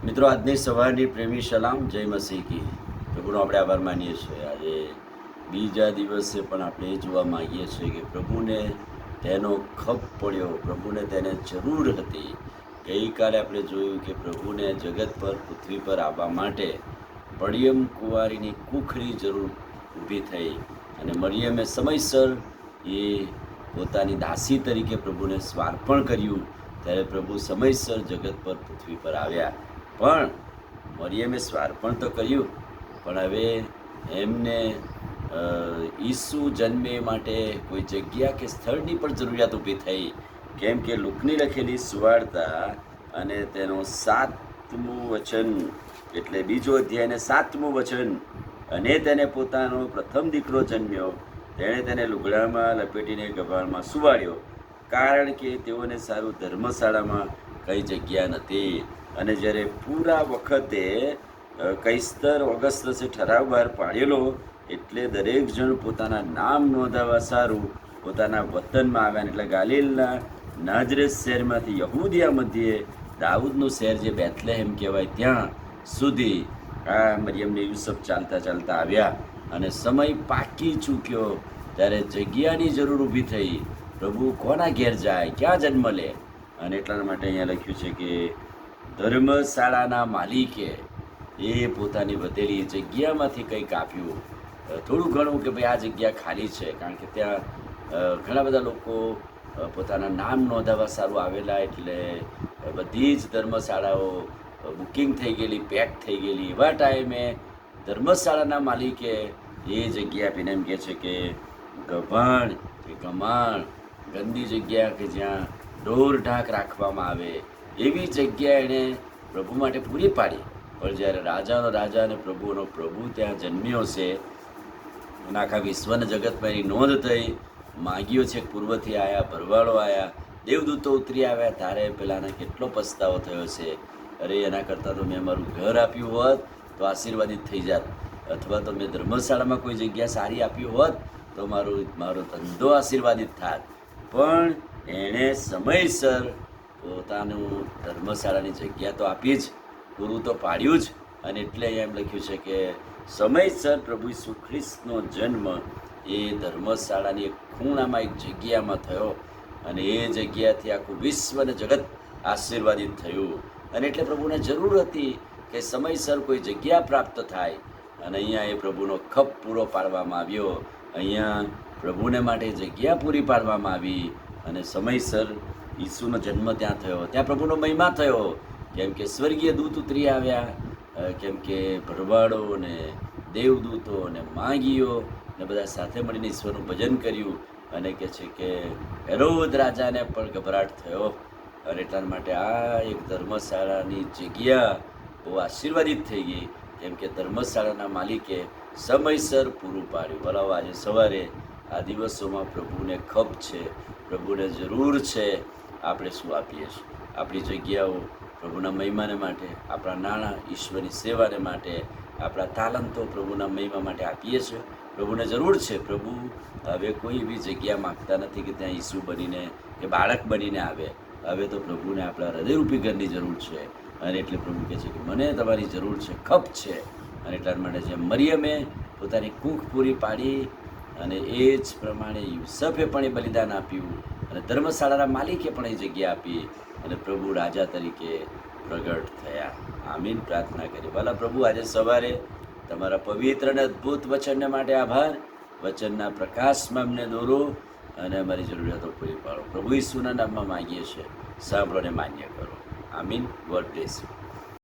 મિત્રો, આજની સવારની પ્રેમી સલામ, જય મસીહ કી. પ્રભુનો આપણે આભાર માનીએ છીએ. આજે બીજા દિવસે પણ આપણે એ જોવા માગીએ છીએ કે પ્રભુને તેનો ખપ પડ્યો, પ્રભુને તેને જરૂર હતી. ગઈકાલે આપણે જોયું કે પ્રભુને જગત પર, પૃથ્વી પર આવવા માટે મરિયમ કુંવારીની કુખની જરૂર ઊભી થઈ અને મરિયમે સમયસર એ પોતાની દાસી તરીકે પ્રભુને સ્વાર્પણ કર્યું. ત્યારે પ્રભુ સમયસર જગત પર, પૃથ્વી પર આવ્યા. પણ મરિયમે સ્વાર્પણ તો કર્યું, પણ હવે એમને ઈસુ જન્મે માટે કોઈ જગ્યા કે સ્થળની પણ જરૂરિયાત ઊભી થઈ. કેમ કે લુકની લખેલી સુવાર્તા અને તેનો 7મું વચન, એટલે બીજો અધ્યાય અને 7મું વચન, અને તેને પોતાનો પ્રથમ દીકરો જન્મ્યો. તેણે તેને લુગડામાં લપેટીને ગભાણમાં સુવાડ્યો, કારણ કે તેઓને સારું ધર્મશાળામાં કઈ જગ્યા નથી. અને જ્યારે પૂરા વખતે કૈસ્તર ઓગસ્ટસે ઠરાવ બહાર પાડેલો, એટલે દરેક જણ પોતાના નામ નોંધાવવા સારું પોતાના વતનમાં આવ્યા. એટલે ગાલિલના નાઝરેથ શહેરમાંથી યહૂદિયા મધ્યે દાઉદનું શહેર જે બેથલેહેમ કહેવાય ત્યાં સુધી આ મરિયમને યુસુફ ચાલતા ચાલતા આવ્યા. અને સમય પાકી ચૂક્યો ત્યારે જગ્યાની જરૂર ઊભી થઈ. પ્રભુ કોના ઘેર જાય, ક્યાં જન્મ લે? અને એટલા માટે અહીંયા લખ્યું છે કે ધર્મશાળાના માલિકે એ પોતાની વધેલી જગ્યામાંથી કંઈક આપ્યું, થોડું ઘણું, કે ભાઈ આ જગ્યા ખાલી છે. કારણ કે ત્યાં ઘણા બધા લોકો પોતાના નામ નોંધાવવા સારું આવેલા, એટલે બધી જ ધર્મશાળાઓ બુકિંગ થઈ ગયેલી, પેક થઈ ગયેલી. એવા ટાઈમે ધર્મશાળાના માલિકે એ જગ્યા આપીને એમ કહે છે કે ગભાણ કે ગમાણ, ગંદી જગ્યા કે જ્યાં ઢોર ઢાક રાખવામાં આવે, એવી જગ્યા એણે પ્રભુ માટે પૂરી પાડી. પણ જ્યારે રાજાનો રાજા અને પ્રભુનો પ્રભુ ત્યાં જન્મ્યો છે અને આખા વિશ્વને જગતમાં એની નોંધ થઈ, માગીઓ છે પૂર્વથી આવ્યા, ભરવાડો આવ્યા, દેવદૂતો ઉતરી આવ્યા, તારે પેલાને કેટલો પસ્તાવો થયો છે. અરે એના કરતાં તો મેં મારું ઘર આપ્યું હોત તો આશીર્વાદિત થઈ જાત, અથવા તો મેં ધર્મશાળામાં કોઈ જગ્યા સારી આપી હોત તો મારો ધંધો આશીર્વાદિત થાત. પણ એણે સમયસર પોતાનું ધર્મશાળાની જગ્યા તો આપી જ, પૂરું તો પાડ્યું જ. અને એટલે એમ લખ્યું છે કે સમયસર પ્રભુ ઈસુ ખ્રિસ્તનો જન્મ એ ધર્મશાળાની એક ખૂણામાં, એક જગ્યામાં થયો. અને એ જગ્યાથી આખું વિશ્વ અને જગત આશીર્વાદિત થયું. અને એટલે પ્રભુને જરૂર હતી કે સમયસર કોઈ જગ્યા પ્રાપ્ત થાય. અને અહીંયા એ પ્રભુનો ખપ પૂરો પાડવામાં આવ્યો. અહીંયા પ્રભુને માટે જગ્યા પૂરી પાડવામાં આવી અને સમયસર ઈસુનો જન્મ ત્યાં થયો. ત્યાં પ્રભુનો મહિમા થયો, કેમ કે સ્વર્ગીય દૂત ઉતરી આવ્યા, કેમ કે ભરવાડો ને દેવદૂતો ને માગીઓ ને બધા સાથે મળીને ઈશ્વરનું ભજન કર્યું. અને કહે છે કે હેરોદ રાજાને પણ ગભરાટ થયો. અને એટલા માટે આ એક ધર્મશાળાની જગ્યા બહુ આશીર્વાદિત થઈ ગઈ, કેમ કે ધર્મશાળાના માલિકે સમયસર પૂરું પાડ્યું. બોલાવો, આજે સવારે આ દિવસોમાં પ્રભુને ખપ છે, પ્રભુને જરૂર છે. આપણે શું આપીએ છીએ? આપણી જગ્યાઓ પ્રભુના મહિમાને માટે, આપણા નાણાં ઈશ્વરની સેવાને માટે, આપણા તાલંતો પ્રભુના મહિમા માટે આપીએ છીએ. પ્રભુને જરૂર છે. પ્રભુ હવે કોઈ એવી જગ્યા માગતા નથી કે ત્યાં ઈસુ બનીને કે બાળક બનીને આવે. હવે તો પ્રભુને આપણા હૃદયરૂપી ઘરની જરૂર છે. અને એટલે પ્રભુ કહે છે કે મને તમારી જરૂર છે, ખપ છે. અને એટલા માટે જેમ મરિયમે પોતાની કૂખ પૂરી પાડી, અને એ જ પ્રમાણે યુસુફે પણ એ બલિદાન આપ્યું, અને ધર્મશાળાના માલિકે પણ એ જગ્યા આપી, અને પ્રભુ રાજા તરીકે પ્રગટ થયા. આમીન. પ્રાર્થના કરી. ભલા પ્રભુ, આજે સવારે તમારા પવિત્ર અને અદ્ભુત વચનને માટે આભાર. વચનના પ્રકાશમાં અમને દોરો અને અમારી જરૂરિયાતો પૂરી પાડો. પ્રભુ ઈસુના નામમાં માગીએ છીએ, સાંભળો ને માન્ય કરો. આમીન. God bless you.